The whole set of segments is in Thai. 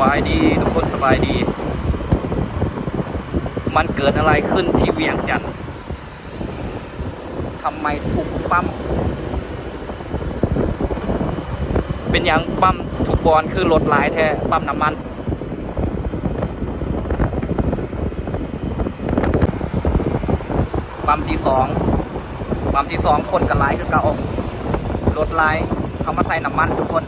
บายดีทุกคนสบายดี มันเกิดอะไรขึ้นที่เวียงจันทร์ทำไมถูกปั๊มเป็นอย่างปั๊มถูกบอลคือรถหลายแท้ปั๊มน้ำมันปั๊มที่สองคนกันหลายคือเก่ารถหลายเขามาใส่น้ำมันทุกคน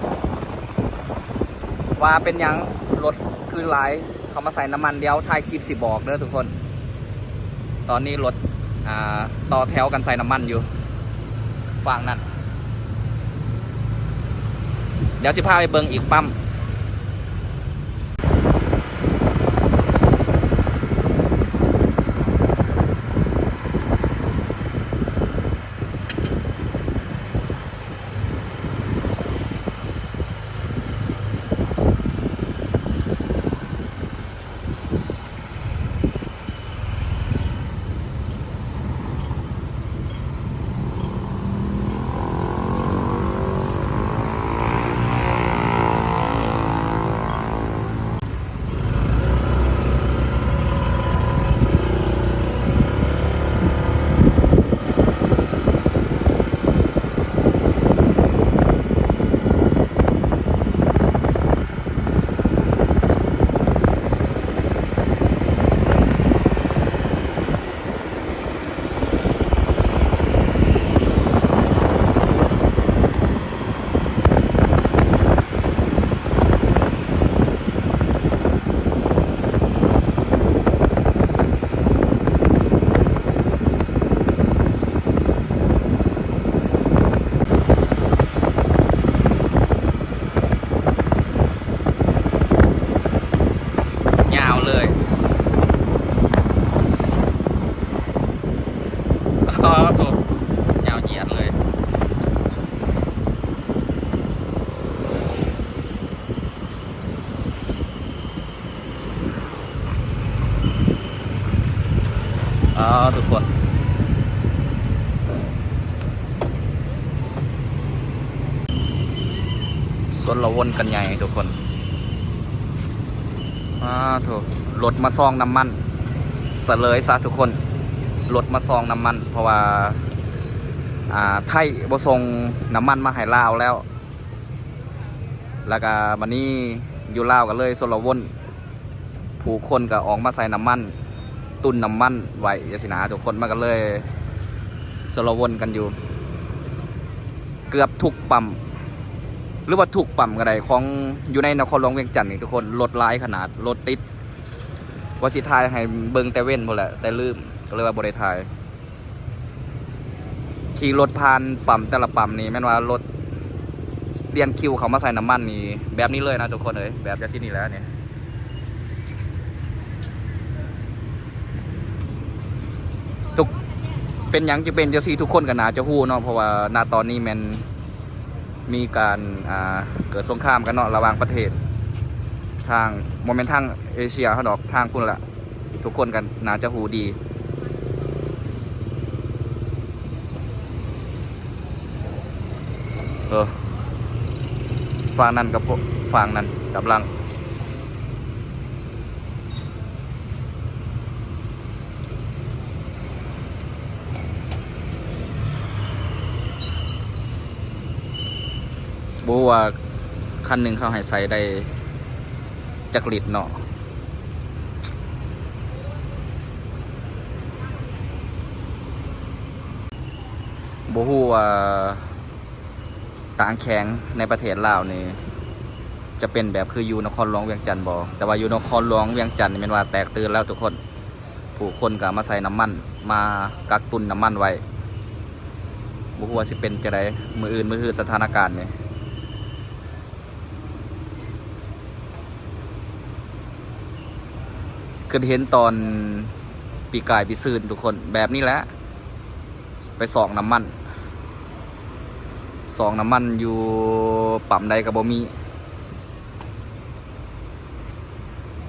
ว่าเป็นอย่างรถคือหลายเขามาใส่น้ำมันเดี๋ยวท้ายคลิปสิบอกเด้อทุกคนตอนนี้รถต่อแถวกันใส่น้ำมันอยู่ฝั่งนั้นเดี๋ยวสิพาไปเบิ่งอีกปั๊มถูกยาวเหยียดเลยทุกคนส่วนเราวนกันใหญ่ทุกคนถูกรถมาซองน้ำมันเสลยซะทุกคนรถมาซองน้ำมันเพราะว่าไทยบ่ส่งน้ำมันมาให้ลาวแล้วก็วันนี้อยู่ลาวกันเลยส่วนเราวนผู้คนก็ออกมาใส่น้ำมันตุนน้ำมันไว้ยาสินาทุกคนมากันเลยส่วนเราวนกันอยู่เกือบทุกปั๊มหรือว่าทุกปั๊มก็ได้ของอยู่ในนครหลวงเวียงจันทร์นี่ทุกคนรถหลายขนาดรถติดว่าสิทายให้เบิ่งแต่เว้นพอแหละแต่ลืมก็เลยว่าบริทายขี่รถผ่านปั๊มแต่ละปั๊มนี่แม่นว่ารถเรียนคิวเขามาใส่น้ำมันนี่แบบนี้เลยนะทุกคนเลยแบบจากที่นี่แล้วเนี่ยทุกเป็นอย่างจะเป็นจะซีทุกคนกันนาจะฮู้เนาะเพราะว่าณตอนนี้มันมีการเกิดสงครามกันเนาะระหว่างประเทศทางโมเมนต์ทางเอเชียเขาดอกทางพุ่นละทุกคนกันน่าจะฮู้ดีฝั่งนั้นกับฝั่งนั้นกำลังบอกว่าคันหนึ่งเขาให้ใส่ได้จักรลิตรเนาะบ่ฮู้ว่าต่างแข็งในประเทศลาวนี่จะเป็นแบบคืออยู่นครหลวงเวียงจันทร์บ่แต่ว่าอยู่นครหลวงเวียงจันทร์นี่แม่นว่าแตกตื่นแล้วทุกคนผู้คนก็มาใส่น้ำมันมากักตุนน้ำมันไว้บ่ฮู้ว่าสิเป็นจังได๋มื้ออื่นมื้อฮื้อสถานการณ์นี่คือเห็นตอนปีกายปีซื่นทุกคนแบบนี้แหละไปส่องน้ำมันอยู่ปั๊มใดกับบ่มี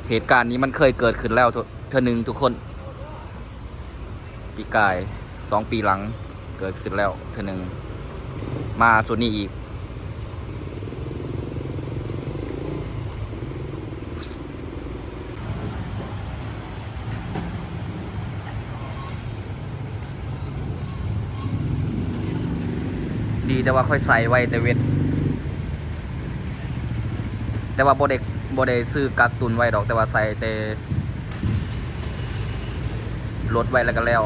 เหตุการณ์นี้มันเคยเกิดขึ้นแล้วเทื่อนึงทุกคนปีกาย2 ปีหลังเกิดขึ้นแล้วเทื่อนึงมาส่วนนี้อีก แต่ว่าค่อยใส่ไว้แต่เวทแต่ว่าบ่ได้ซื้อกักตุนไว้ดอกแต่ว่าใส่แต่ลดไว้แล้วก็แล้ว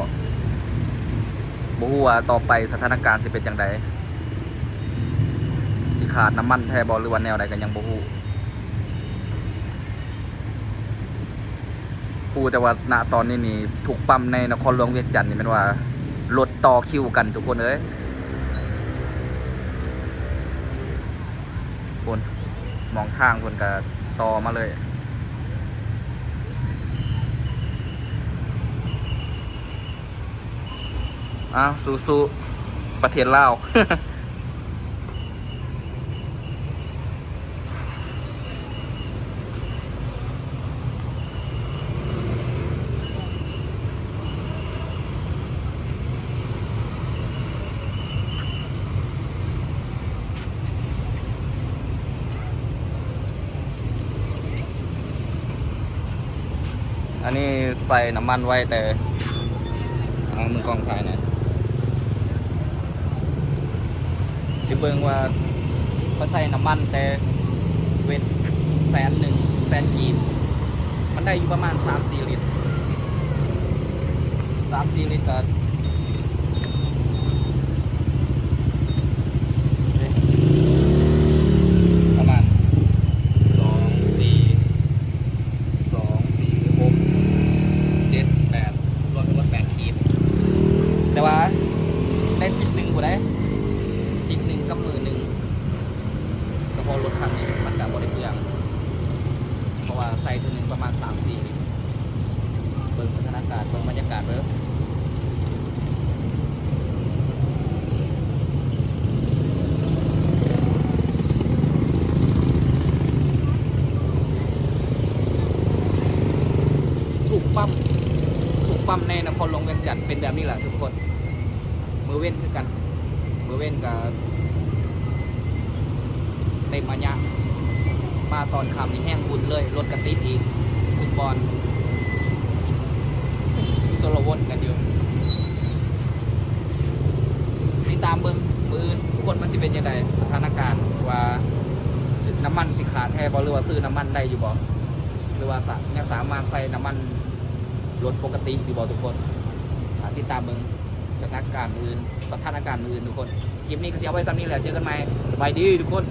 บ่ฮู้ว่าต่อไปสถานการณ์สิเป็นจังไดสิขาดน้ำมันแท้บ่หรือว่าแนวใดก็ยังบ่ฮู้แต่ว่าณตอนนี้นี่ทุกปั๊มในนครหลวงเวียงจันทน์นี่แม่นว่ารถต่อคิวกันทุกคนเอ้ยคนมองทางคนก็ต่อมาเลยอ้าวสู้ๆประเทศลาว อันนี้ใส่น้ำมันไว้แต่เอามือกล้องถ่ายหน่อยสิเบิ่งว่าเขาใส่น้ำมันแต่เว้น100,000กีบมันได้อยู่ประมาณ 3-4 ลิตร 3-4 ลิตรก็ประมาณรวมทั้งหมด8 ขีดแต่ว่าได้ทิศหนึ่งกูได้ทิศหนึ่งกับมือหนึ่งเฉพาะรถคันนี้มันกับบริเปลืองเพราะว่าใส่ตัวหนึ่งประมาณ 3-4 เบิ่งสถานการณ์เบิ่งบรรยากาศเด้อถูกปั๊มในนครหลวงเวียงจันทน์เป็นแบบนี้แหละทุกคนมือเว้นคือกันมือเว้นกับเต็มอัญญะมาตอนคำนี่แห้งบุญเลยรถกระติดอีกฟุตบอลโซโลวนกันอยู่ติดตามเบิ้งมือทุกคนมันสิเป็นยังไงสถานการณ์ว่าน้ำมันสิขาดแท้บ่หรือว่าซื้อน้ำมันได้อยู่บ่หรือว่ายังสามารถใส่น้ำมันรถปกติอยู่บ่ทุกคนติดตามเบิ่งสถานการณ์อื่นทุกคนคลิปนี้ก็เสียไว้ซ้ำนี้แหละเจอกันใหม่บายดีทุกคน